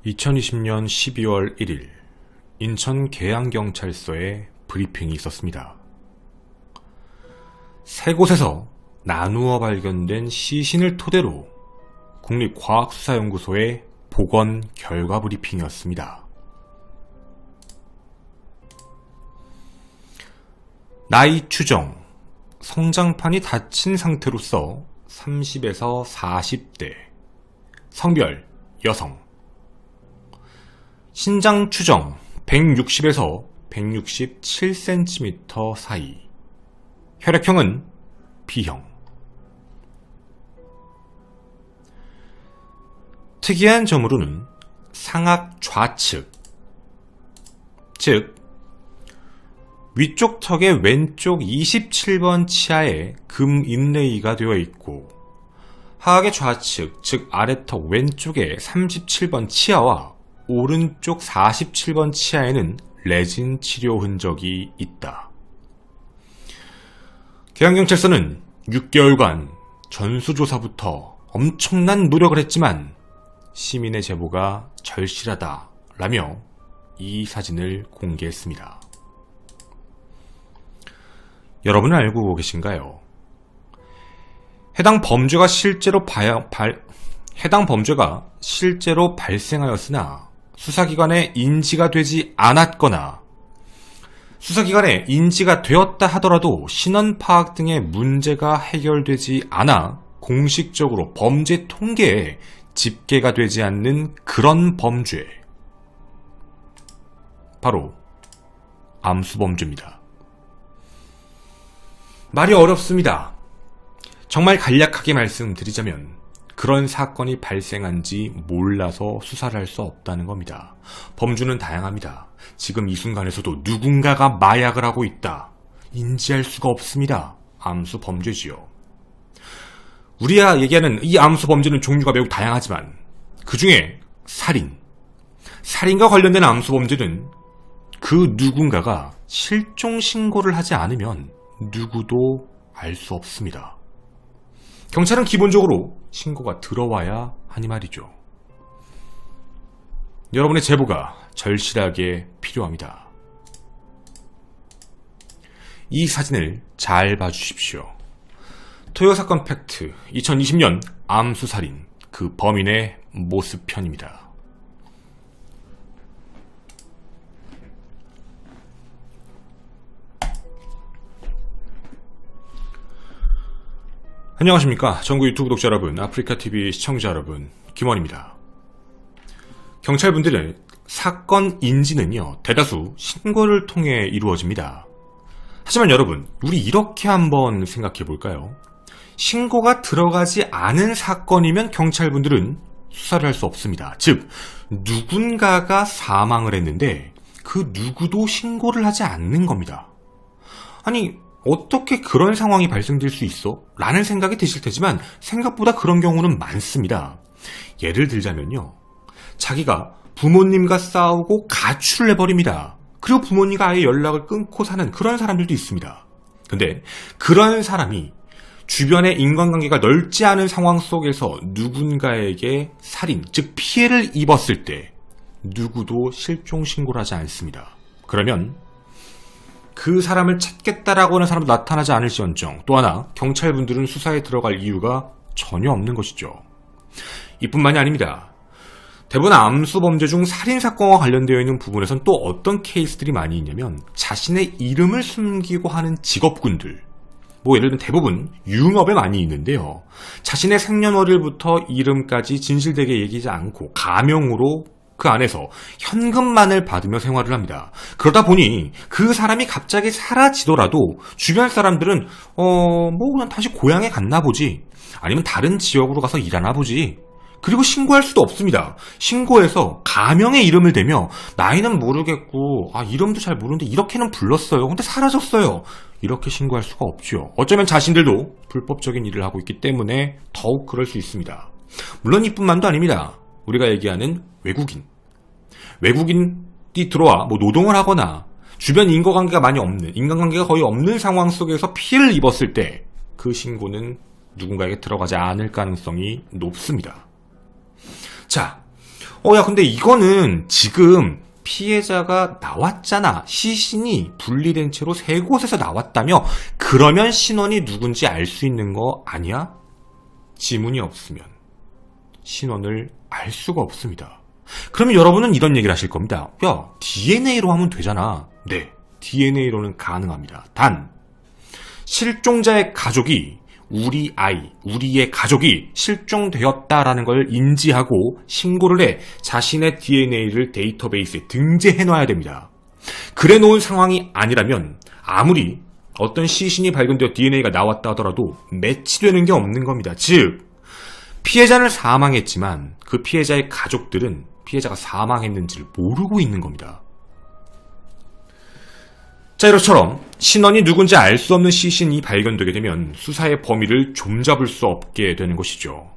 2020년 12월 1일 인천 계양경찰서에 브리핑이 있었습니다. 세 곳에서 나누어 발견된 시신을 토대로 국립과학수사연구소의 보건 결과 브리핑이었습니다. 나이 추정, 성장판이 닫힌 상태로서 30에서 40대, 성별 여성, 신장 추정 160에서 167cm 사이, 혈액형은 B형. 특이한 점으로는 상악 좌측, 즉 위쪽 턱의 왼쪽 27번 치아에 금 인레이가 되어 있고, 하악의 좌측, 즉 아래턱 왼쪽의 37번 치아와 오른쪽 47번 치아에는 레진 치료 흔적이 있다. 계양경찰서는 6개월간 전수조사부터 엄청난 노력을 했지만 시민의 제보가 절실하다라며 이 사진을 공개했습니다. 여러분은 알고 계신가요? 해당 범죄가 실제로 발생하였으나 수사기관에 인지가 되지 않았거나 수사기관에 인지가 되었다 하더라도 신원 파악 등의 문제가 해결되지 않아 공식적으로 범죄 통계에 집계가 되지 않는 그런 범죄, 바로 암수범죄입니다. 말이 어렵습니다. 정말 간략하게 말씀드리자면 그런 사건이 발생한지 몰라서 수사를 할 수 없다는 겁니다. 범주는 다양합니다. 지금 이 순간에서도 누군가가 마약을 하고 있다, 인지할 수가 없습니다. 암수 범죄지요. 우리가 얘기하는 이 암수 범죄는 종류가 매우 다양하지만 그 중에 살인과 관련된 암수 범죄는 그 누군가가 실종 신고를 하지 않으면 누구도 알 수 없습니다. 경찰은 기본적으로 신고가 들어와야 하니 말이죠. 여러분의 제보가 절실하게 필요합니다. 이 사진을 잘 봐주십시오. 토요사건 팩트 2020년 암수살인, 그 범인의 모습편입니다. 안녕하십니까. 전국 유튜브 구독자 여러분, 아프리카TV 시청자 여러분, 김원입니다. 경찰분들의 사건 인지는요, 대다수 신고를 통해 이루어집니다. 하지만 여러분, 우리 이렇게 한번 생각해 볼까요? 신고가 들어가지 않은 사건이면 경찰분들은 수사를 할 수 없습니다. 즉, 누군가가 사망을 했는데 그 누구도 신고를 하지 않는 겁니다. 아니, 어떻게 그런 상황이 발생될 수 있어? 라는 생각이 드실 테지만 생각보다 그런 경우는 많습니다. 예를 들자면요, 자기가 부모님과 싸우고 가출을 해버립니다. 그리고 부모님과 아예 연락을 끊고 사는 그런 사람들도 있습니다. 근데 그런 사람이 주변의 인간관계가 넓지 않은 상황 속에서 누군가에게 살인, 즉 피해를 입었을 때 누구도 실종신고를 하지 않습니다. 그러면 그 사람을 찾겠다라고 하는 사람도 나타나지 않을지언정, 또 하나 경찰분들은 수사에 들어갈 이유가 전혀 없는 것이죠. 이뿐만이 아닙니다. 대부분 암수범죄 중 살인사건과 관련되어 있는 부분에선 또 어떤 케이스들이 많이 있냐면, 자신의 이름을 숨기고 하는 직업군들, 예를 들면 대부분 유흥업에 많이 있는데요, 자신의 생년월일부터 이름까지 진실되게 얘기하지 않고 가명으로 그 안에서 현금만을 받으며 생활을 합니다. 그러다 보니 그 사람이 갑자기 사라지더라도 주변 사람들은 그냥 다시 고향에 갔나 보지, 아니면 다른 지역으로 가서 일하나 보지, 그리고 신고할 수도 없습니다. 신고해서 가명의 이름을 대며 나이는 모르겠고 이름도 잘 모르는데 이렇게는 불렀어요, 근데 사라졌어요, 이렇게 신고할 수가 없죠. 어쩌면 자신들도 불법적인 일을 하고 있기 때문에 더욱 그럴 수 있습니다. 물론 이뿐만도 아닙니다. 우리가 얘기하는 외국인이 들어와 노동을 하거나 주변 인간관계가 거의 없는 상황 속에서 피해를 입었을 때 그 신고는 누군가에게 들어가지 않을 가능성이 높습니다. 자, 야, 근데 이거는 지금 피해자가 나왔잖아. 시신이 분리된 채로 세 곳에서 나왔다며. 그러면 신원이 누군지 알 수 있는 거 아니야? 지문이 없으면 신원을 알 수가 없습니다. 그러면 여러분은 이런 얘기를 하실 겁니다. 야, DNA로 하면 되잖아. 네, DNA로는 가능합니다. 단, 실종자의 가족이 우리의 가족이 실종되었다라는 걸 인지하고 신고를 해 자신의 DNA를 데이터베이스에 등재해놔야 됩니다. 그래 놓은 상황이 아니라면 아무리 어떤 시신이 발견되어 DNA가 나왔다 하더라도 매치되는 게 없는 겁니다. 즉, 피해자는 사망했지만 그 피해자의 가족들은 피해자가 사망했는지를 모르고 있는 겁니다. 자, 이처럼 신원이 누군지 알 수 없는 시신이 발견되게 되면 수사의 범위를 좀잡을 수 없게 되는 것이죠.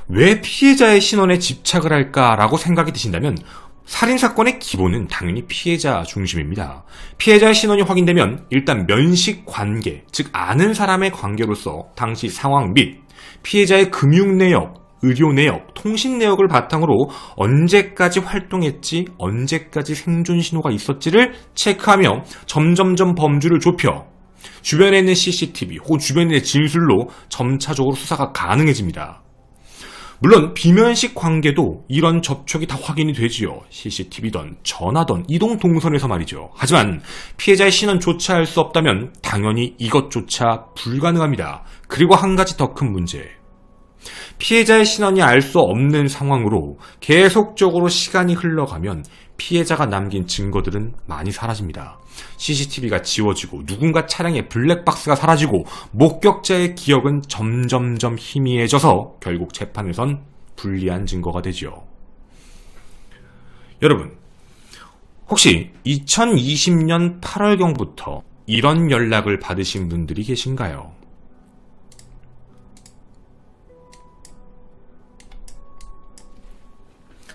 왜 피해자의 신원에 집착을 할까라고 생각이 드신다면 살인사건의 기본은 당연히 피해자 중심입니다. 피해자의 신원이 확인되면 일단 면식관계, 즉 아는 사람의 관계로서 당시 상황 및 피해자의 금융내역, 의료내역, 통신내역을 바탕으로 언제까지 활동했지, 언제까지 생존신호가 있었지를 체크하며 점점점 범주를 좁혀 주변에 있는 CCTV 혹은 주변에 있는 진술로 점차적으로 수사가 가능해집니다. 물론 비면식 관계도 이런 접촉이 다 확인이 되지요. CCTV든 전화든 이동 동선에서 말이죠. 하지만 피해자의 신원조차 알 수 없다면 당연히 이것조차 불가능합니다. 그리고 한 가지 더 큰 문제. 피해자의 신원이 알 수 없는 상황으로 계속적으로 시간이 흘러가면 피해자가 남긴 증거들은 많이 사라집니다. CCTV가 지워지고 누군가 차량의 블랙박스가 사라지고 목격자의 기억은 점점점 희미해져서 결국 재판에선 불리한 증거가 되죠. 여러분, 혹시 2020년 8월경부터 이런 연락을 받으신 분들이 계신가요?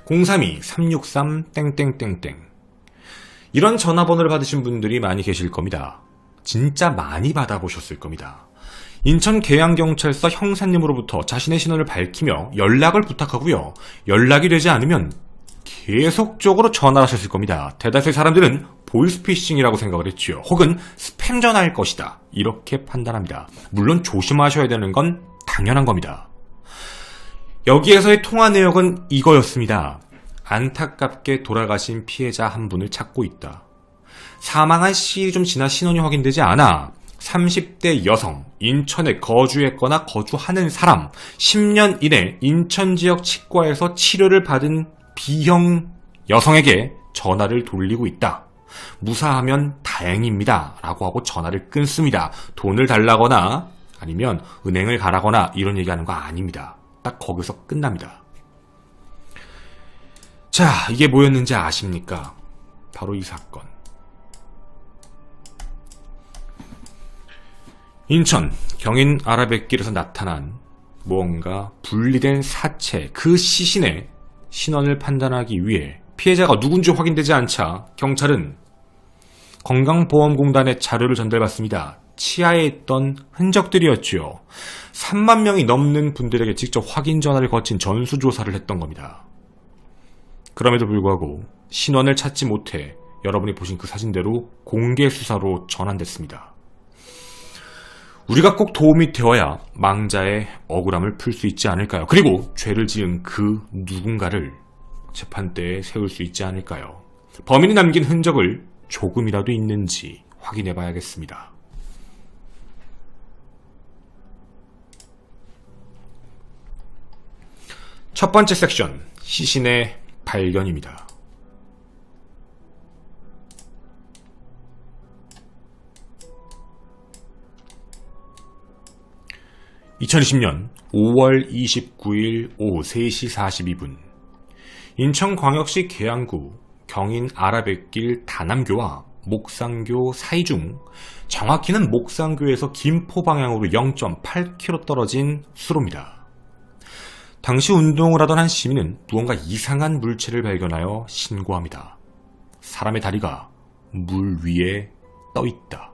032-363-땡땡땡땡 이런 전화번호를 받으신 분들이 많이 계실 겁니다. 진짜 많이 받아보셨을 겁니다. 인천 계양경찰서 형사님으로부터 자신의 신원을 밝히며 연락을 부탁하고요. 연락이 되지 않으면 계속적으로 전화를 하셨을 겁니다. 대다수의 사람들은 보이스피싱이라고 생각을 했죠. 혹은 스팸 전화일 것이다. 이렇게 판단합니다. 물론 조심하셔야 되는 건 당연한 겁니다. 여기에서의 통화 내역은 이거였습니다. 안타깝게 돌아가신 피해자 한 분을 찾고 있다. 사망한 시일이 좀 지나 신원이 확인되지 않아 30대 여성, 인천에 거주했거나 거주하는 사람, 10년 이내 인천 지역 치과에서 치료를 받은 B형 여성에게 전화를 돌리고 있다. 무사하면 다행입니다. 라고 하고 전화를 끊습니다. 돈을 달라거나 아니면 은행을 가라거나 이런 얘기하는 거 아닙니다. 딱 거기서 끝납니다. 자, 이게 뭐였는지 아십니까? 바로 이 사건. 인천 경인 아라뱃길에서 나타난 무언가 분리된 사체, 그 시신의 신원을 판단하기 위해 피해자가 누군지 확인되지 않자 경찰은 건강보험공단에 자료를 전달받습니다. 치아에 있던 흔적들이었죠. 3만 명이 넘는 분들에게 직접 확인 전화를 거친 전수조사를 했던 겁니다. 그럼에도 불구하고 신원을 찾지 못해 여러분이 보신 그 사진대로 공개수사로 전환됐습니다. 우리가 꼭 도움이 되어야 망자의 억울함을 풀 수 있지 않을까요? 그리고 죄를 지은 그 누군가를 재판대에 세울 수 있지 않을까요? 범인이 남긴 흔적을 조금이라도 있는지 확인해 봐야겠습니다. 첫 번째 섹션, 시신의 발견입니다. (2020년 5월 29일) 오후 3시 42분 인천광역시 계양구 경인 아라뱃길 다남교와 목상교 사이 중 정확히는 목상교에서 김포 방향으로 0.8km 떨어진 수로입니다. 당시 운동을 하던 한 시민은 무언가 이상한 물체를 발견하여 신고합니다. 사람의 다리가 물 위에 떠 있다.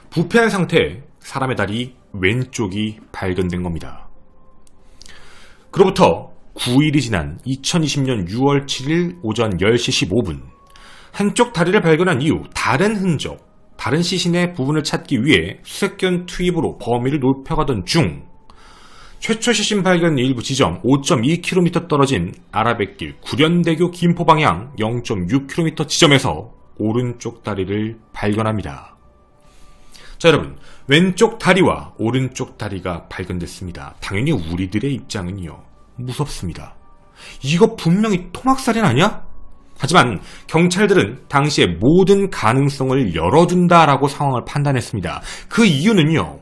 부패한 상태에 사람의 다리 왼쪽이 발견된 겁니다. 그로부터 9일이 지난 2020년 6월 7일 오전 10시 15분 한쪽 다리를 발견한 이후 다른 흔적, 다른 시신의 부분을 찾기 위해 수색견 투입으로 범위를 높여가던 중 최초 시신 발견 일부 지점 5.2km 떨어진 아라뱃길 구련대교 김포 방향 0.6km 지점에서 오른쪽 다리를 발견합니다. 자, 여러분, 왼쪽 다리와 오른쪽 다리가 발견됐습니다. 당연히 우리들의 입장은요, 무섭습니다. 이거 분명히 토막살인 아니야? 하지만 경찰들은 당시에 모든 가능성을 열어둔다라고 상황을 판단했습니다. 그 이유는요,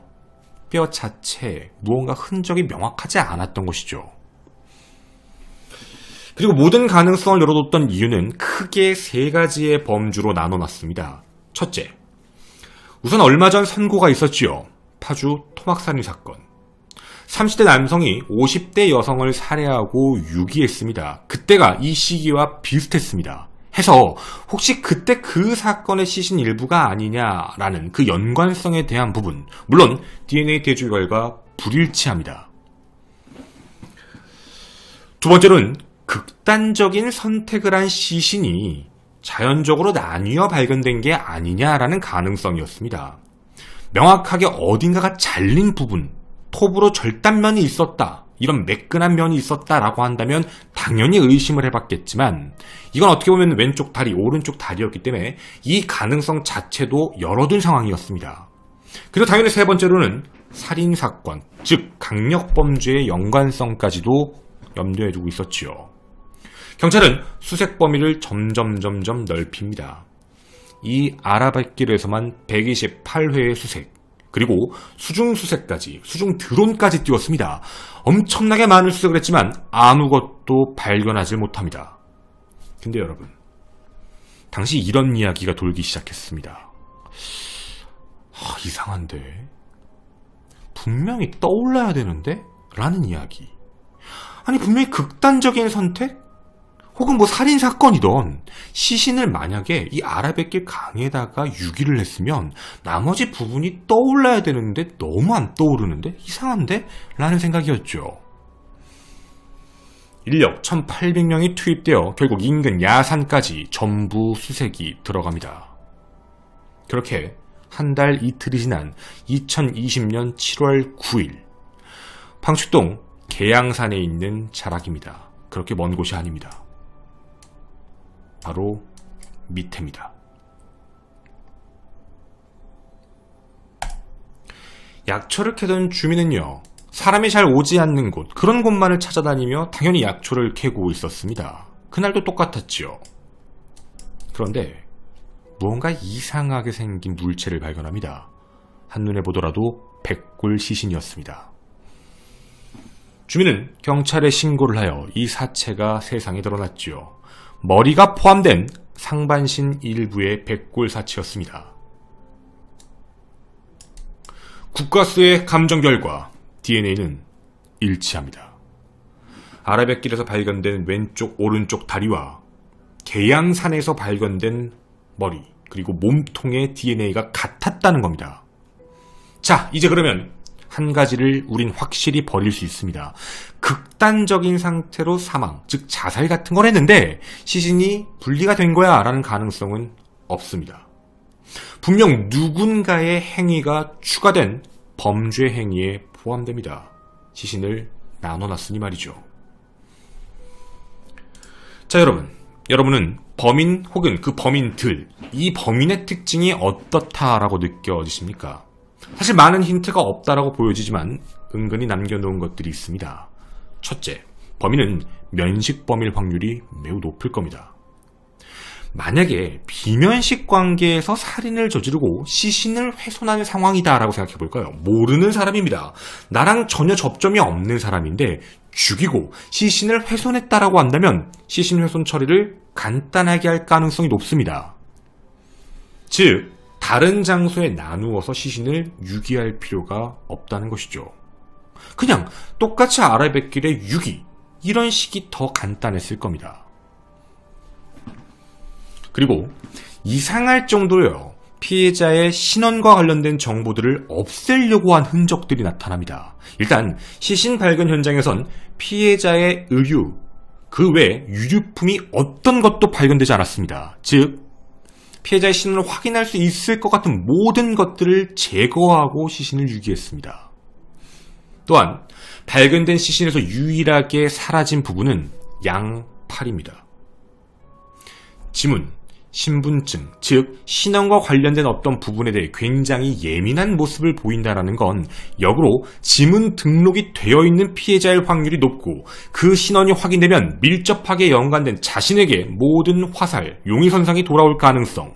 뼈 자체에 무언가 흔적이 명확하지 않았던 것이죠. 그리고 모든 가능성을 열어뒀던 이유는 크게 세 가지의 범주로 나눠놨습니다. 첫째, 우선 얼마 전 선고가 있었지요. 파주 토막살인 사건. 30대 남성이 50대 여성을 살해하고 유기했습니다. 그때가 이 시기와 비슷했습니다. 해서 혹시 그때 그 사건의 시신 일부가 아니냐라는 그 연관성에 대한 부분, 물론 DNA 대조 결과 불일치합니다. 두 번째로는 극단적인 선택을 한 시신이 자연적으로 나뉘어 발견된 게 아니냐라는 가능성이었습니다. 명확하게 어딘가가 잘린 부분, 톱으로 절단면이 있었다, 이런 매끈한 면이 있었다라고 한다면 당연히 의심을 해봤겠지만 이건 어떻게 보면 왼쪽 다리, 오른쪽 다리였기 때문에 이 가능성 자체도 열어둔 상황이었습니다. 그리고 당연히 세 번째로는 살인사건, 즉 강력범죄의 연관성까지도 염두에 두고 있었지요. 경찰은 수색 범위를 점점 넓힙니다. 이 아라뱃길에서만 128회의 수색, 그리고 수중 수색까지, 수중 드론까지 띄웠습니다. 엄청나게 많은 수색을 했지만 아무것도 발견하지 못합니다. 근데 여러분, 당시 이런 이야기가 돌기 시작했습니다. 이상한데? 분명히 떠올라야 되는데? 라는 이야기. 아니, 분명히 극단적인 선택? 혹은 뭐 살인사건이던 시신을 만약에 이 아라뱃길 강에다가 유기를 했으면 나머지 부분이 떠올라야 되는데 너무 안 떠오르는데? 이상한데? 라는 생각이었죠. 인력 1,800명이 투입되어 결국 인근 야산까지 전부 수색이 들어갑니다. 그렇게 한 달 이틀이 지난 2020년 7월 9일 방출동 계양산에 있는 자락입니다. 그렇게 먼 곳이 아닙니다. 바로 밑에입니다. 약초를 캐던 주민은요, 사람이 잘 오지 않는 곳, 그런 곳만을 찾아다니며 당연히 약초를 캐고 있었습니다. 그날도 똑같았지요. 그런데 무언가 이상하게 생긴 물체를 발견합니다. 한눈에 보더라도 백골 시신이었습니다. 주민은 경찰에 신고를 하여 이 사체가 세상에 드러났지요. 머리가 포함된 상반신 일부의 백골 사체였습니다. 국과수의 감정 결과 DNA는 일치합니다. 아라뱃길에서 발견된 왼쪽 오른쪽 다리와 계양산에서 발견된 머리, 그리고 몸통의 DNA가 같았다는 겁니다. 자, 이제 그러면 한 가지를 우린 확실히 버릴 수 있습니다. 극단적인 상태로 사망, 즉 자살 같은 걸 했는데 시신이 분리가 된 거야 라는 가능성은 없습니다. 분명 누군가의 행위가 추가된 범죄 행위에 포함됩니다. 시신을 나눠놨으니 말이죠. 자, 여러분은 범인 혹은 그 범인들, 이 범인의 특징이 어떻다라고 느껴지십니까? 사실 많은 힌트가 없다라고 보여지지만 은근히 남겨놓은 것들이 있습니다. 첫째, 범인은 면식범일 확률이 매우 높을 겁니다. 만약에 비면식 관계에서 살인을 저지르고 시신을 훼손하는 상황이다라고 생각해볼까요? 모르는 사람입니다. 나랑 전혀 접점이 없는 사람인데 죽이고 시신을 훼손했다라고 한다면 시신 훼손 처리를 간단하게 할 가능성이 높습니다. 즉, 다른 장소에 나누어서 시신을 유기할 필요가 없다는 것이죠. 그냥 똑같이 아라뱃길의 유기, 이런 식이 더 간단했을 겁니다. 그리고 이상할 정도로요, 피해자의 신원과 관련된 정보들을 없애려고 한 흔적들이 나타납니다. 일단 시신 발견 현장에선 피해자의 의류, 그 외 유류품이 어떤 것도 발견되지 않았습니다. 즉 피해자의 신원을 확인할 수 있을 것 같은 모든 것들을 제거하고 시신을 유기했습니다. 또한 발견된 시신에서 유일하게 사라진 부분은 양팔입니다. 지문, 신분증, 즉 신원과 관련된 어떤 부분에 대해 굉장히 예민한 모습을 보인다는 건 역으로 지문 등록이 되어 있는 피해자일 확률이 높고 그 신원이 확인되면 밀접하게 연관된 자신에게 모든 화살, 용의선상이 돌아올 가능성,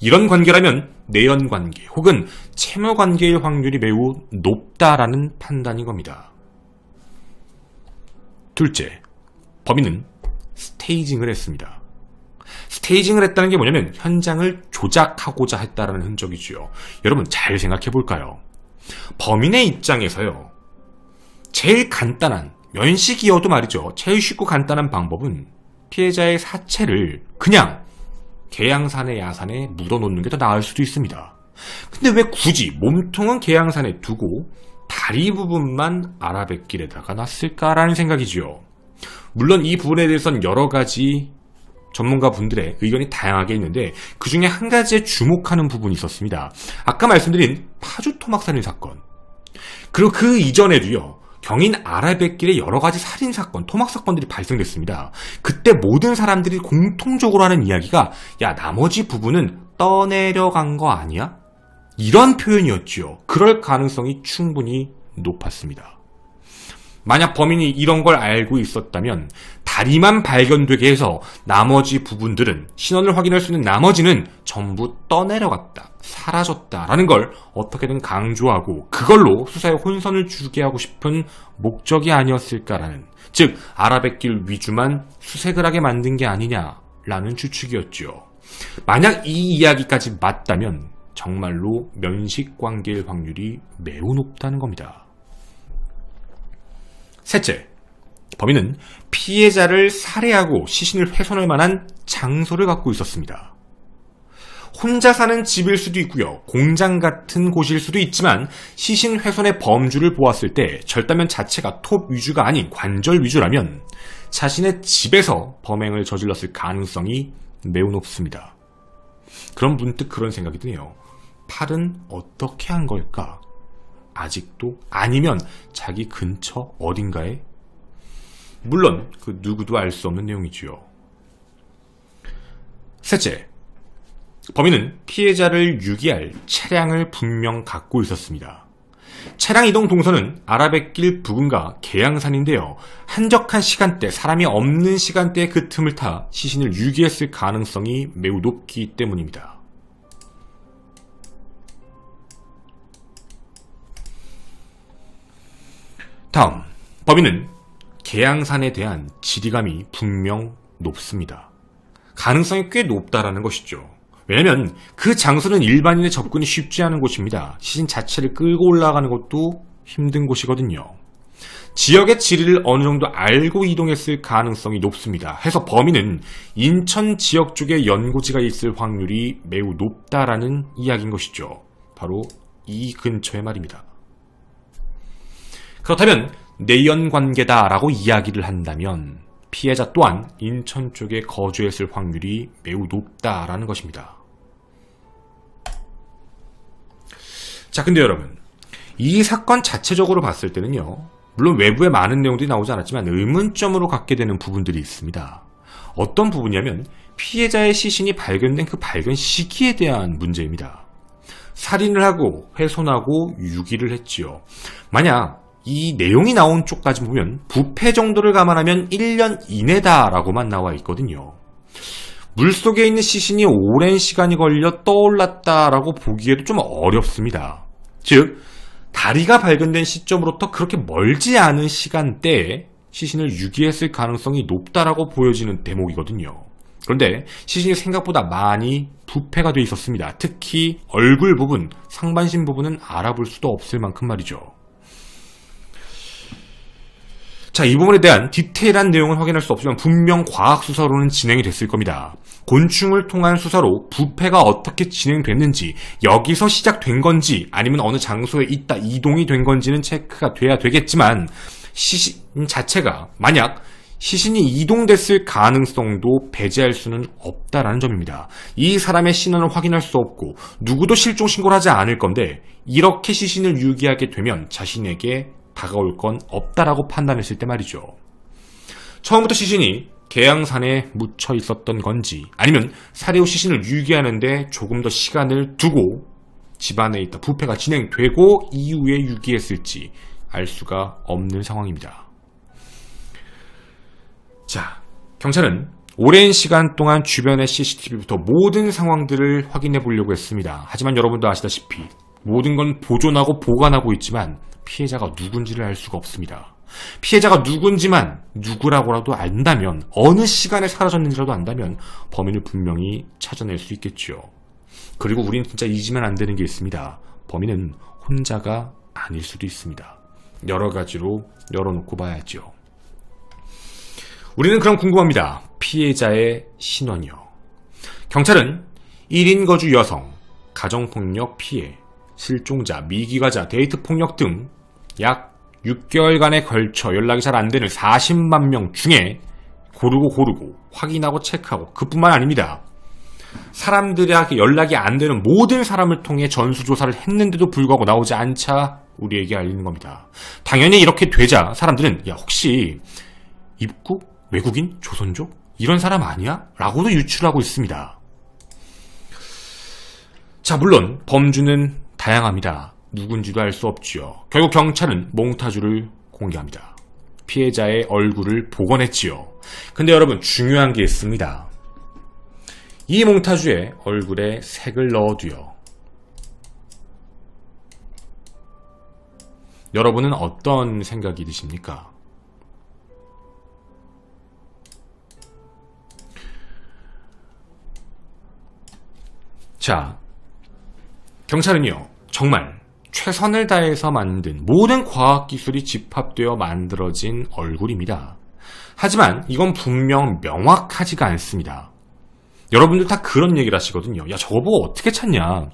이런 관계라면 내연관계 혹은 채무관계일 확률이 매우 높다라는 판단인 겁니다. 둘째, 범인은 스테이징을 했습니다. 스테이징을 했다는 게 뭐냐면 현장을 조작하고자 했다라는 흔적이지요. 여러분 잘 생각해 볼까요? 범인의 입장에서요, 제일 간단한, 면식이어도 말이죠, 제일 쉽고 간단한 방법은 피해자의 사체를 그냥 계양산의 야산에 묻어놓는 게 더 나을 수도 있습니다. 근데 왜 굳이 몸통은 계양산에 두고 다리 부분만 아라뱃길에다가 놨을까라는 생각이지요. 물론 이 부분에 대해서는 여러 가지 전문가분들의 의견이 다양하게 있는데 그 중에 한 가지에 주목하는 부분이 있었습니다. 아까 말씀드린 파주 토막살인 사건, 그리고 그 이전에도요, 경인 아라뱃길에 여러 가지 살인사건, 토막사건들이 발생됐습니다. 그때 모든 사람들이 공통적으로 하는 이야기가 야, 나머지 부분은 떠내려간 거 아니야? 이런 표현이었지요. 그럴 가능성이 충분히 높았습니다. 만약 범인이 이런 걸 알고 있었다면 다리만 발견되게 해서 나머지 부분들은, 신원을 확인할 수 있는 나머지는 전부 떠내려갔다, 사라졌다라는 걸 어떻게든 강조하고 그걸로 수사에 혼선을 주게 하고 싶은 목적이 아니었을까라는, 즉 아라뱃길 위주만 수색을 하게 만든 게 아니냐라는 추측이었죠. 만약 이 이야기까지 맞다면 정말로 면식관계일 확률이 매우 높다는 겁니다. 셋째, 범인은 피해자를 살해하고 시신을 훼손할 만한 장소를 갖고 있었습니다. 혼자 사는 집일 수도 있고요, 공장 같은 곳일 수도 있지만 시신 훼손의 범주를 보았을 때 절단면 자체가 톱 위주가 아닌 관절 위주라면 자신의 집에서 범행을 저질렀을 가능성이 매우 높습니다. 그럼 문득 그런 생각이 드네요. 팔은 어떻게 한 걸까? 아직도? 아니면 자기 근처 어딘가에? 물론 그 누구도 알 수 없는 내용이지요. 셋째, 범인은 피해자를 유기할 차량을 분명 갖고 있었습니다. 차량 이동 동선은 아라뱃길 부근과 계양산인데요. 한적한 시간대, 사람이 없는 시간대에 그 틈을 타 시신을 유기했을 가능성이 매우 높기 때문입니다. 다음, 범인은 계양산에 대한 지리감이 분명 높습니다. 가능성이 꽤 높다라는 것이죠. 왜냐면 그 장소는 일반인의 접근이 쉽지 않은 곳입니다. 시신 자체를 끌고 올라가는 것도 힘든 곳이거든요. 지역의 지리를 어느 정도 알고 이동했을 가능성이 높습니다. 해서 범인은 인천 지역 쪽에 연고지가 있을 확률이 매우 높다라는 이야기인 것이죠. 바로 이 근처의 말입니다. 그렇다면 내연관계다라고 이야기를 한다면 피해자 또한 인천 쪽에 거주했을 확률이 매우 높다라는 것입니다. 자, 근데 여러분, 이 사건 자체적으로 봤을 때는요, 물론 외부에 많은 내용들이 나오지 않았지만 의문점으로 갖게 되는 부분들이 있습니다. 어떤 부분이냐면 피해자의 시신이 발견된 그 발견 시기에 대한 문제입니다. 살인을 하고 훼손하고 유기를 했지요. 만약 이 내용이 나온 쪽까지 보면 부패 정도를 감안하면 1년 이내다라고만 나와 있거든요. 물속에 있는 시신이 오랜 시간이 걸려 떠올랐다라고 보기에도 좀 어렵습니다. 즉, 다리가 발견된 시점으로부터 그렇게 멀지 않은 시간대에 시신을 유기했을 가능성이 높다라고 보여지는 대목이거든요. 그런데 시신이 생각보다 많이 부패가 돼 있었습니다. 특히 얼굴 부분, 상반신 부분은 알아볼 수도 없을 만큼 말이죠. 자, 이 부분에 대한 디테일한 내용은 확인할 수 없지만 분명 과학수사로는 진행이 됐을 겁니다. 곤충을 통한 수사로 부패가 어떻게 진행됐는지, 여기서 시작된 건지 아니면 어느 장소에 있다 이동이 된 건지는 체크가 돼야 되겠지만, 시신 자체가 만약 시신이 이동됐을 가능성도 배제할 수는 없다라는 점입니다. 이 사람의 신원을 확인할 수 없고 누구도 실종 신고를 하지 않을 건데, 이렇게 시신을 유기하게 되면 자신에게 다가올 건 없다라고 판단했을 때 말이죠. 처음부터 시신이 계양산에 묻혀 있었던 건지, 아니면 사례 후 시신을 유기하는데 조금 더 시간을 두고 집안에 있다 부패가 진행되고 이후에 유기했을지 알 수가 없는 상황입니다. 자, 경찰은 오랜 시간 동안 주변의 CCTV부터 모든 상황들을 확인해 보려고 했습니다. 하지만 여러분도 아시다시피 모든 건 보존하고 보관하고 있지만 피해자가 누군지를 알 수가 없습니다. 피해자가 누군지만 누구라고라도 안다면, 어느 시간에 사라졌는지라도 안다면 범인을 분명히 찾아낼 수 있겠죠. 그리고 우린 진짜 잊으면 안 되는 게 있습니다. 범인은 혼자가 아닐 수도 있습니다. 여러 가지로 열어놓고 봐야죠. 우리는 그럼 궁금합니다. 피해자의 신원이요. 경찰은 1인 거주 여성, 가정폭력 피해, 실종자, 미기가자, 데이트폭력 등 약 6개월간에 걸쳐 연락이 잘 안되는 40만 명 중에 고르고 확인하고 체크하고, 그뿐만 아닙니다. 사람들에게 연락이 안되는 모든 사람을 통해 전수조사를 했는데도 불구하고 나오지 않자 우리에게 알리는 겁니다. 당연히 이렇게 되자 사람들은 야, 혹시 입국? 외국인? 조선족? 이런 사람 아니야? 라고도 유출하고 있습니다. 자, 물론 범주는 다양합니다. 누군지도 알 수 없지요. 결국 경찰은 몽타주를 공개합니다. 피해자의 얼굴을 복원했지요. 근데 여러분, 중요한 게 있습니다. 이 몽타주에 얼굴에 색을 넣어두요. 여러분은 어떤 생각이 드십니까? 자, 경찰은요, 정말 최선을 다해서 만든 모든 과학기술이 집합되어 만들어진 얼굴입니다. 하지만 이건 분명 명확하지가 않습니다. 여러분들 다 그런 얘기를 하시거든요. 야, 저거 보고 어떻게 찾냐?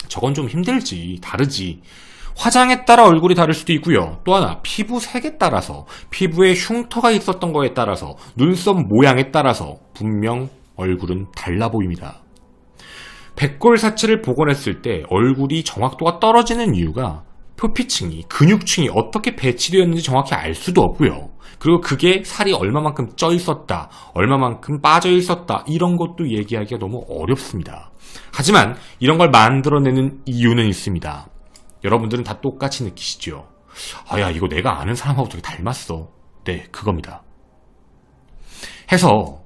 저건 좀 힘들지, 다르지. 화장에 따라 얼굴이 다를 수도 있고요. 또 하나, 피부색에 따라서, 피부에 흉터가 있었던 거에 따라서, 눈썹 모양에 따라서 분명 얼굴은 달라 보입니다. 백골사체를 복원했을 때 얼굴이 정확도가 떨어지는 이유가 표피층이, 근육층이 어떻게 배치되었는지 정확히 알 수도 없고요. 그리고 그게 살이 얼마만큼 쪄 있었다, 얼마만큼 빠져 있었다, 이런 것도 얘기하기가 너무 어렵습니다. 하지만 이런 걸 만들어내는 이유는 있습니다. 여러분들은 다 똑같이 느끼시죠? 야, 이거 내가 아는 사람하고 되게 닮았어. 네, 그겁니다. 해서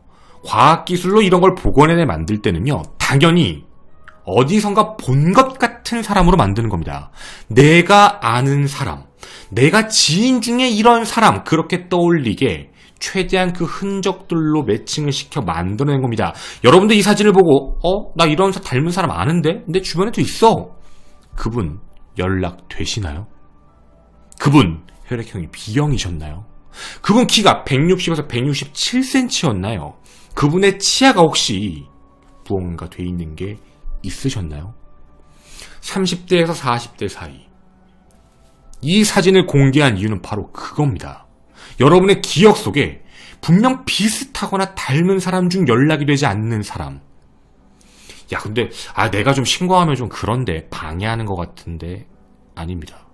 과학기술로 이런 걸 복원해내 만들 때는요, 당연히 어디선가 본 것 같은 사람으로 만드는 겁니다. 내가 아는 사람, 내가 지인 중에 이런 사람, 그렇게 떠올리게 최대한 그 흔적들로 매칭을 시켜 만들어낸 겁니다. 여러분들 이 사진을 보고 나 이런 닮은 사람 아는데? 내 주변에도 있어. 그분 연락 되시나요? 그분 혈액형이 B형이셨나요? 그분 키가 160에서 167cm였나요? 그분의 치아가 혹시 무언가 돼 있는 게 있으셨나요? 30대에서 40대 사이. 이 사진을 공개한 이유는 바로 그겁니다. 여러분의 기억 속에 분명 비슷하거나 닮은 사람 중 연락이 되지 않는 사람. 야, 근데 내가 좀 신고하면 좀 그런데, 방해하는 것 같은데. 아닙니다.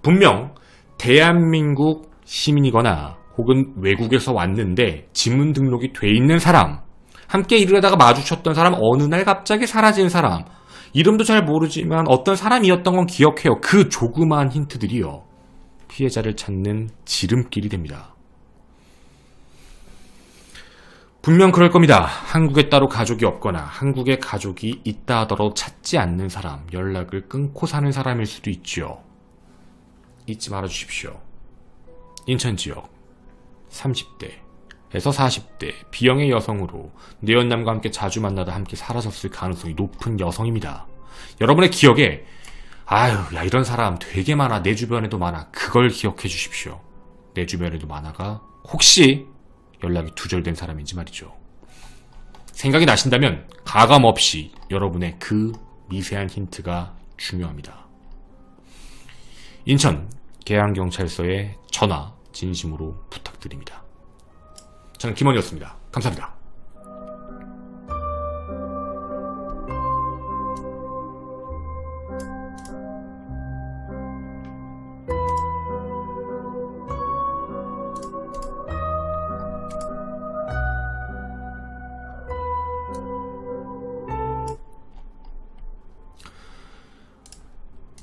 분명 대한민국 시민이거나 혹은 외국에서 왔는데 지문 등록이 돼 있는 사람, 함께 일하다가 마주쳤던 사람, 어느 날 갑자기 사라진 사람, 이름도 잘 모르지만 어떤 사람이었던 건 기억해요. 그 조그마한 힌트들이요, 피해자를 찾는 지름길이 됩니다. 분명 그럴 겁니다. 한국에 따로 가족이 없거나 한국에 가족이 있다 하더라도 찾지 않는 사람, 연락을 끊고 사는 사람일 수도 있죠. 잊지 말아주십시오. 인천 지역 30대에서 40대 B형의 여성으로 내연남과 함께 자주 만나다 함께 사라졌을 가능성이 높은 여성입니다. 여러분의 기억에 야, 이런 사람 되게 많아, 내 주변에도 많아, 그걸 기억해 주십시오. 내 주변에도 많아가 혹시 연락이 두절된 사람인지 말이죠. 생각이 나신다면 가감없이 여러분의 그 미세한 힌트가 중요합니다. 인천 계양경찰서에 전화 진심으로 부탁드립니다. 저는 김원이었습니다. 감사합니다.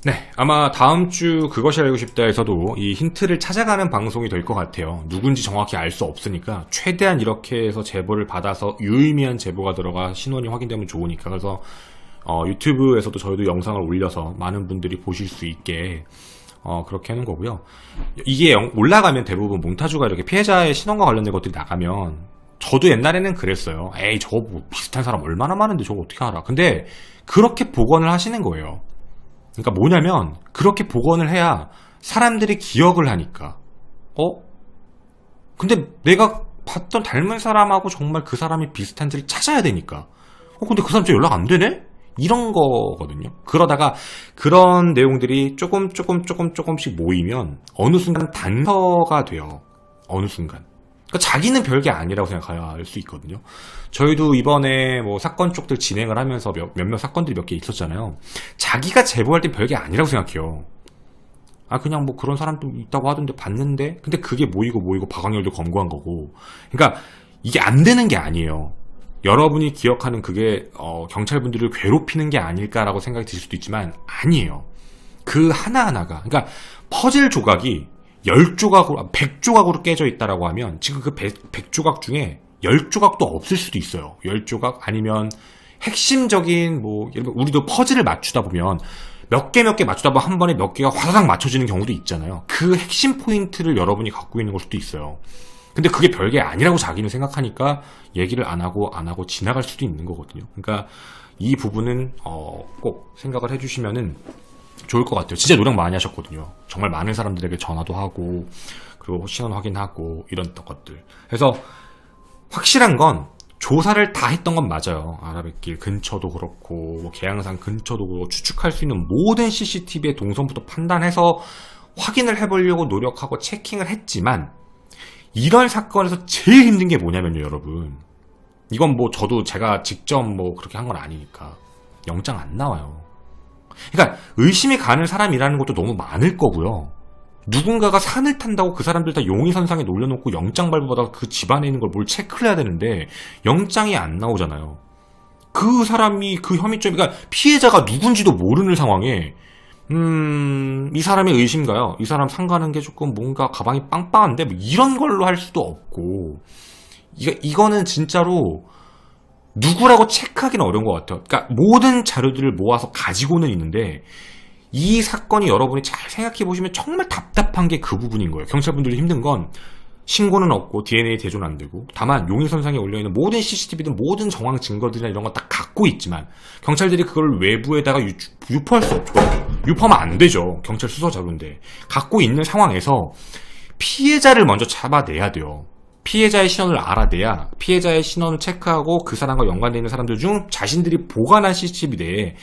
네, 아마 다음 주 그것이 알고 싶다에서도 이 힌트를 찾아가는 방송이 될 것 같아요. 누군지 정확히 알 수 없으니까 최대한 이렇게 해서 제보를 받아서 유의미한 제보가 들어가 신원이 확인되면 좋으니까. 그래서 유튜브에서도 저희도 영상을 올려서 많은 분들이 보실 수 있게 그렇게 하는 거고요. 이게 올라가면 대부분 몽타주가 이렇게 피해자의 신원과 관련된 것들이 나가면 저도 옛날에는 그랬어요. 에이, 저거 뭐 비슷한 사람 얼마나 많은데 저거 어떻게 알아. 근데 그렇게 복원을 하시는 거예요. 그러니까 뭐냐면 그렇게 복원을 해야 사람들이 기억을 하니까. 근데 내가 봤던 닮은 사람하고 정말 그 사람이 비슷한지를 찾아야 되니까. 근데 그 사람 진짜 연락 안 되네? 이런 거거든요. 그러다가 그런 내용들이 조금씩 모이면 어느 순간 단서가 돼요. 어느 순간. 그러니까 자기는 별게 아니라고 생각할 수 있거든요. 저희도 이번에 뭐 사건 쪽들 진행을 하면서 몇몇 사건들이 몇 개 있었잖아요. 자기가 제보할 때 별게 아니라고 생각해요. 그냥 뭐 그런 사람도 있다고 하던데 봤는데, 근데 그게 모이고 박광렬도 검거한 거고. 그러니까 이게 안 되는 게 아니에요. 여러분이 기억하는 그게 경찰분들을 괴롭히는 게 아닐까라고 생각이 드실 수도 있지만 아니에요. 그 하나하나가, 그러니까 퍼즐 조각이 10조각으로, 100조각으로 깨져 있다라고 하면 지금 그 100조각 중에 10조각도 없을 수도 있어요. 10조각 아니면 핵심적인 뭐 우리도 퍼즐을 맞추다 보면 몇 개 맞추다 보면 한 번에 몇 개가 화사삭 맞춰지는 경우도 있잖아요. 그 핵심 포인트를 여러분이 갖고 있는 걸 수도 있어요. 근데 그게 별게 아니라고 자기는 생각하니까 얘기를 안 하고 지나갈 수도 있는 거거든요. 그러니까 이 부분은 꼭 생각을 해주시면은 좋을 것 같아요. 진짜 노력 많이 하셨거든요. 정말 많은 사람들에게 전화도 하고 그리고 신원 확인하고 이런 것들. 그래서 확실한 건 조사를 다 했던 건 맞아요. 아라뱃길 근처도 그렇고 뭐 계양산 근처도 그렇고 추측할 수 있는 모든 CCTV의 동선부터 판단해서 확인을 해보려고 노력하고 체킹을 했지만 이런 사건에서 제일 힘든 게 뭐냐면요, 여러분. 이건 뭐 저도 제가 직접 뭐 그렇게 한 건 아니니까 영장 안 나와요. 그러니까 의심이 가는 사람이라는 것도 너무 많을 거고요. 누군가가 산을 탄다고 그 사람들 다 용의선상에 놀려놓고 영장 발부받아서 그 집안에 있는 걸 뭘 체크를 해야 되는데 영장이 안 나오잖아요. 그 사람이 그 혐의점, 그러니까 피해자가 누군지도 모르는 상황에 이 사람의 의심가요. 이 사람 상가는 게 조금 뭔가 가방이 빵빵한데 뭐 이런 걸로 할 수도 없고 이거는 진짜로 누구라고 체크하기는 어려운 것 같아요. 그러니까 모든 자료들을 모아서 가지고는 있는데 이 사건이 여러분이 잘 생각해 보시면 정말 답답한 게 그 부분인 거예요. 경찰분들이 힘든 건 신고는 없고 DNA 대조는 안 되고 다만 용의선상에 올려있는 모든 CCTV든 모든 정황 증거들이나 이런 거 다 갖고 있지만 경찰들이 그걸 외부에다가 유포할 수 없고 유포하면 안 되죠. 경찰 수사 자료인데 갖고 있는 상황에서 피해자를 먼저 잡아내야 돼요. 피해자의 신원을 알아내야 피해자의 신원을 체크하고 그 사람과 연관되어 있는 사람들 중 자신들이 보관한 CCTV 내에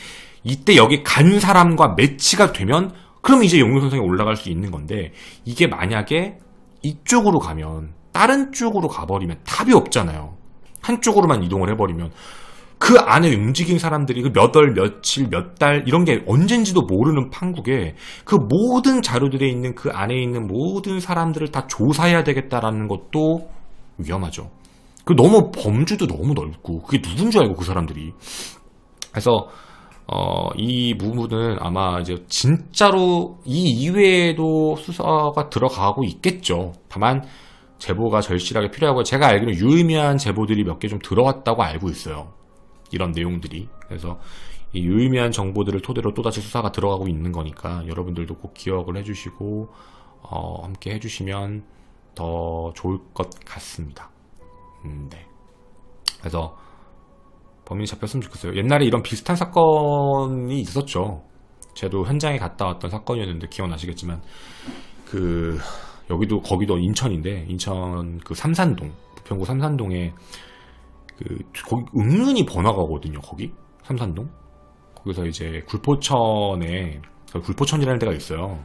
이때 여기 간 사람과 매치가 되면 그럼 이제 용의선상에 올라갈 수 있는 건데 이게 만약에 이쪽으로 가면 다른 쪽으로 가버리면 답이 없잖아요. 한쪽으로만 이동을 해버리면 그 안에 움직인 사람들이 그 몇 월, 며칠, 몇 달 이런 게 언젠지도 모르는 판국에 그 모든 자료들에 있는 그 안에 있는 모든 사람들을 다 조사해야 되겠다라는 것도 위험하죠. 그 너무 범주도 너무 넓고 그게 누군 줄 알고 그 사람들이. 그래서 이 부분은 아마 이제 진짜로 이 이외에도 수사가 들어가고 있겠죠. 다만 제보가 절실하게 필요하고 제가 알기로는 유의미한 제보들이 몇 개 좀 들어왔다고 알고 있어요. 이런 내용들이. 그래서 이 유의미한 정보들을 토대로 또다시 수사가 들어가고 있는 거니까 여러분들도 꼭 기억을 해주시고 함께 해주시면 더 좋을 것 같습니다. 네. 그래서 범인이 잡혔으면 좋겠어요. 옛날에 이런 비슷한 사건이 있었죠. 저도 현장에 갔다 왔던 사건이었는데 기억나시겠지만 그 여기도 거기도 인천인데 인천 그 삼산동 부평구 삼산동에 거기 은근히 번화가거든요. 거기 삼산동 거기서 이제 굴포천이라는 데가 있어요.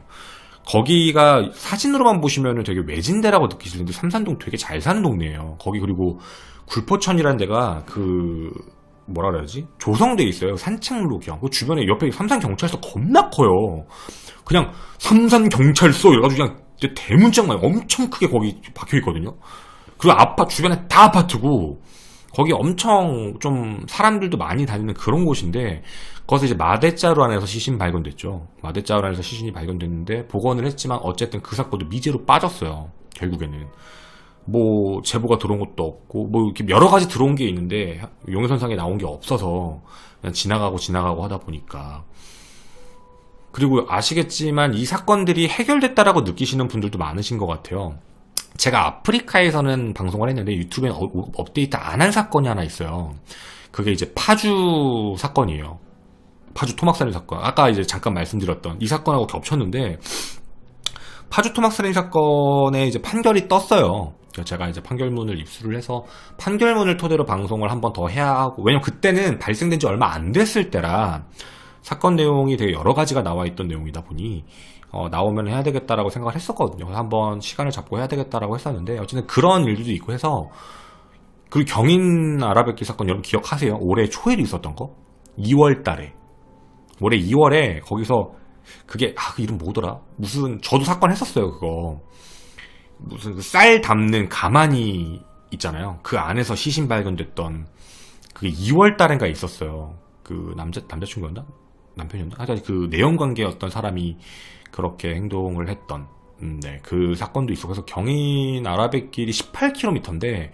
거기가 사진으로만 보시면 되게 외진데라고 느끼실 텐데 삼산동 되게 잘 사는 동네예요. 거기 그리고 굴포천이라는 데가 뭐라 그래야지? 조성돼 있어요. 산책로기랑. 그 주변에 옆에 삼산경찰서 겁나 커요. 그냥 삼산경찰서 이래가지고 그냥 대문짝만 엄청 크게 거기 박혀 있거든요. 그리고 주변에 다 아파트고 거기 엄청 좀 사람들도 많이 다니는 그런 곳인데 거기서 이제 마대자루 안에서 시신 발견됐죠. 마대자루 안에서 시신이 발견됐는데 복원을 했지만 어쨌든 그 사건도 미제로 빠졌어요. 결국에는 뭐 제보가 들어온 것도 없고 뭐 이렇게 여러 가지 들어온 게 있는데 용의선상에 나온 게 없어서 그냥 지나가고 하다 보니까. 그리고 아시겠지만 이 사건들이 해결됐다라고 느끼시는 분들도 많으신 것 같아요. 제가 아프리카에서는 방송을 했는데 유튜브에 업데이트 안 한 사건이 하나 있어요. 그게 이제 파주 사건이에요. 파주 토막살인 사건. 아까 이제 잠깐 말씀드렸던 이 사건하고 겹쳤는데 파주 토막살인 사건에 이제 판결이 떴어요. 제가 이제 판결문을 입수를 해서 판결문을 토대로 방송을 한 번 더 해야 하고, 왜냐면 그때는 발생된 지 얼마 안 됐을 때라 사건 내용이 되게 여러 가지가 나와 있던 내용이다 보니 나오면 해야 되겠다라고 생각을 했었거든요. 한번 시간을 잡고 해야 되겠다라고 했었는데 어쨌든 그런 일들도 있고 해서. 그리고 경인 알아뵙기 사건 여러분 기억하세요? 올해 초에도 있었던 거? 2월 달에 올해 2월에 거기서 그게 그 이름 뭐더라? 무슨 저도 사건 했었어요. 그거 무슨 쌀 담는 가마니 있잖아요. 그 안에서 시신 발견됐던 그게 2월 달인가 있었어요. 그 남자친구였나? 남편이었나? 하여튼 그 내연관계였던 사람이 그렇게 행동을 했던 네, 그 사건도 있어. 그래서 경인 아라뱃길이 18km인데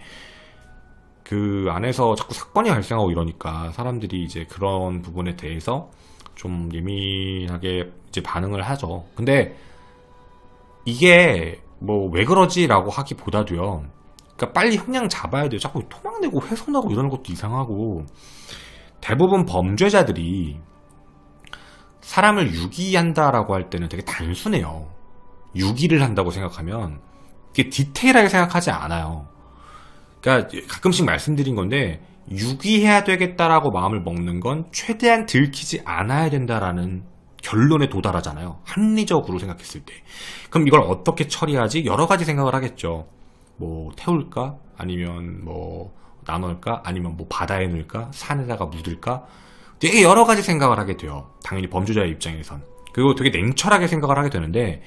그 안에서 자꾸 사건이 발생하고 이러니까 사람들이 이제 그런 부분에 대해서 좀 예민하게 이제 반응을 하죠. 근데 이게 뭐 왜 그러지라고 하기보다도요. 그러니까 빨리 형량 잡아야 돼요. 자꾸 토막내고 훼손하고 이러는 것도 이상하고, 대부분 범죄자들이 사람을 유기한다라고 할 때는 되게 단순해요. 유기를 한다고 생각하면 이게 디테일하게 생각하지 않아요. 그러니까 가끔씩 말씀드린 건데 유기해야 되겠다라고 마음을 먹는 건 최대한 들키지 않아야 된다라는 결론에 도달하잖아요. 합리적으로 생각했을 때. 그럼 이걸 어떻게 처리하지? 여러 가지 생각을 하겠죠. 뭐 태울까? 아니면 뭐 나눌까? 아니면 뭐 바다에 넣을까? 산에다가 묻을까? 되게 여러 가지 생각을 하게 돼요. 당연히 범죄자의 입장에선. 그리고 되게 냉철하게 생각을 하게 되는데,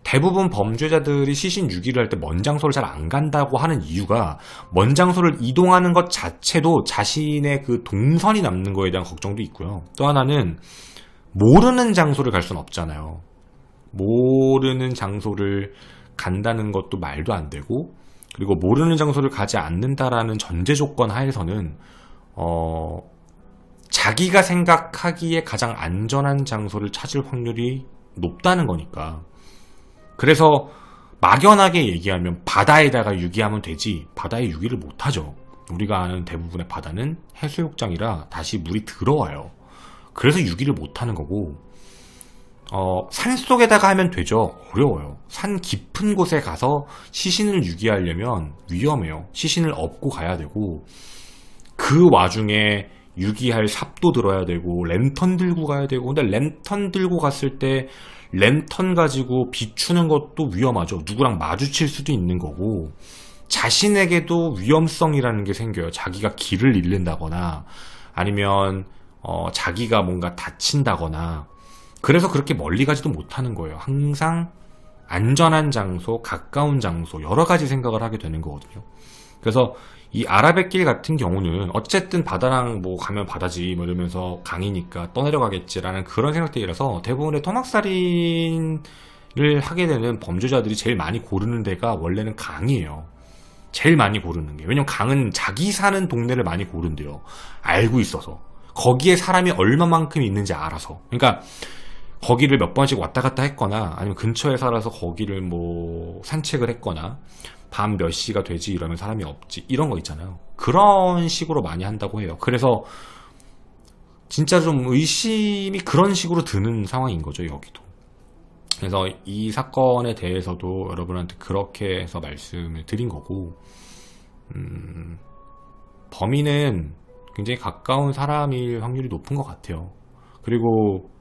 대부분 범죄자들이 시신 유기를 할 때 먼 장소를 잘 안 간다고 하는 이유가 먼 장소를 이동하는 것 자체도 자신의 그 동선이 남는 거에 대한 걱정도 있고요. 또 하나는 모르는 장소를 갈 수는 없잖아요. 모르는 장소를 간다는 것도 말도 안 되고, 그리고 모르는 장소를 가지 않는다라는 전제 조건 하에서는 자기가 생각하기에 가장 안전한 장소를 찾을 확률이 높다는 거니까. 그래서 막연하게 얘기하면 바다에다가 유기하면 되지, 바다에 유기를 못하죠. 우리가 아는 대부분의 바다는 해수욕장이라 다시 물이 들어와요. 그래서 유기를 못하는 거고, 산속에다가 하면 되죠. 어려워요. 산 깊은 곳에 가서 시신을 유기하려면 위험해요. 시신을 업고 가야 되고, 그 와중에 유기할 삽도 들어야 되고 랜턴 들고 가야 되고. 근데 랜턴 들고 갔을 때 랜턴 가지고 비추는 것도 위험하죠. 누구랑 마주칠 수도 있는 거고, 자신에게도 위험성이라는 게 생겨요. 자기가 길을 잃는다거나 아니면 자기가 뭔가 다친다거나. 그래서 그렇게 멀리 가지도 못하는 거예요. 항상 안전한 장소, 가까운 장소, 여러 가지 생각을 하게 되는 거거든요. 그래서 이 아라뱃길 같은 경우는 어쨌든 바다랑 뭐 가면 바다지 뭐 이러면서 강이니까 떠내려가겠지라는 그런 생각들이라서 대부분의 토막살인을 하게 되는 범죄자들이 제일 많이 고르는 데가 원래는 강이에요. 제일 많이 고르는 게. 왜냐면 강은 자기 사는 동네를 많이 고른대요. 알고 있어서. 거기에 사람이 얼마만큼 있는지 알아서. 그러니까 거기를 몇 번씩 왔다 갔다 했거나 아니면 근처에 살아서 거기를 뭐 산책을 했거나 밤 몇 시가 되지 이러면 사람이 없지 이런 거 있잖아요. 그런 식으로 많이 한다고 해요. 그래서 진짜 좀 의심이 그런 식으로 드는 상황인 거죠, 여기도. 그래서 이 사건에 대해서도 여러분한테 그렇게 해서 말씀을 드린 거고, 범인은 굉장히 가까운 사람일 확률이 높은 것 같아요. 그리고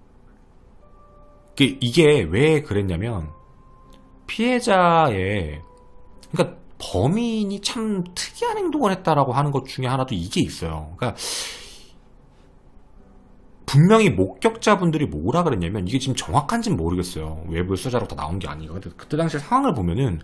이게 왜 그랬냐면, 피해자의, 그러니까 범인이 참 특이한 행동을 했다라고 하는 것 중에 하나도 이게 있어요. 그러니까 분명히 목격자분들이 뭐라 그랬냐면, 이게 지금 정확한지는 모르겠어요. 외부 수사자로 다 나온 게 아니고. 근데 그때 당시 상황을 보면은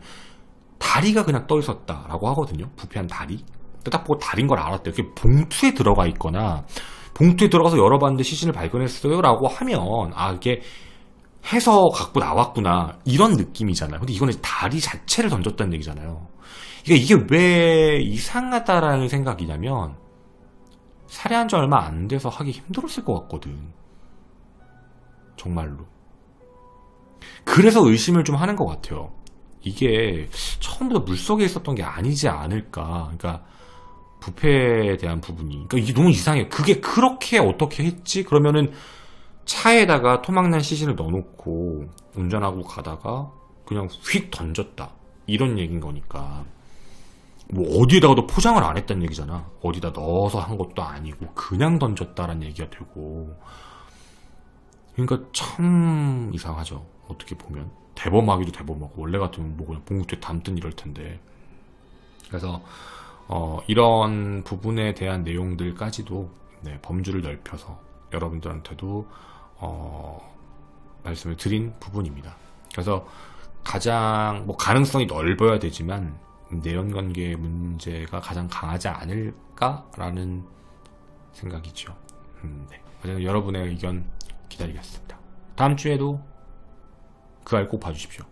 다리가 그냥 떠 있었다라고 하거든요. 부패한 다리. 딱 보고 다리인 걸 알았대요. 그게 봉투에 들어가 있거나, 봉투에 들어가서 열어봤는데 시신을 발견했어요 라고 하면, 아, 이게 해서 갖고 나왔구나, 이런 느낌이잖아요. 근데 이거는 다리 자체를 던졌다는 얘기잖아요. 이게 왜 이상하다라는 생각이냐면, 살해한 지 얼마 안 돼서 하기 힘들었을 것 같거든. 정말로. 그래서 의심을 좀 하는 것 같아요. 이게 처음부터 물속에 있었던 게 아니지 않을까. 그러니까 부패에 대한 부분이, 그러니까 이게 너무 이상해요. 그게 그렇게 어떻게 했지? 그러면은 차에다가 토막난 시신을 넣어놓고 운전하고 가다가 그냥 휙 던졌다, 이런 얘기인 거니까. 뭐 어디에다가도 포장을 안 했다는 얘기잖아. 어디다 넣어서 한 것도 아니고 그냥 던졌다라는 얘기가 되고. 그러니까 참 이상하죠. 어떻게 보면 대범하기도 대범하고, 원래 같으면 뭐 그냥 봉투에 담든 이럴 텐데. 그래서 이런 부분에 대한 내용들까지도, 네, 범주를 넓혀서 여러분들한테도 말씀을 드린 부분입니다. 그래서 가장 뭐 가능성이 넓어야 되지만 내연관계 문제가 가장 강하지 않을까라는 생각이죠. 네. 어쨌든 여러분의 의견 기다리겠습니다. 다음 주에도 그 알 꼭 봐주십시오.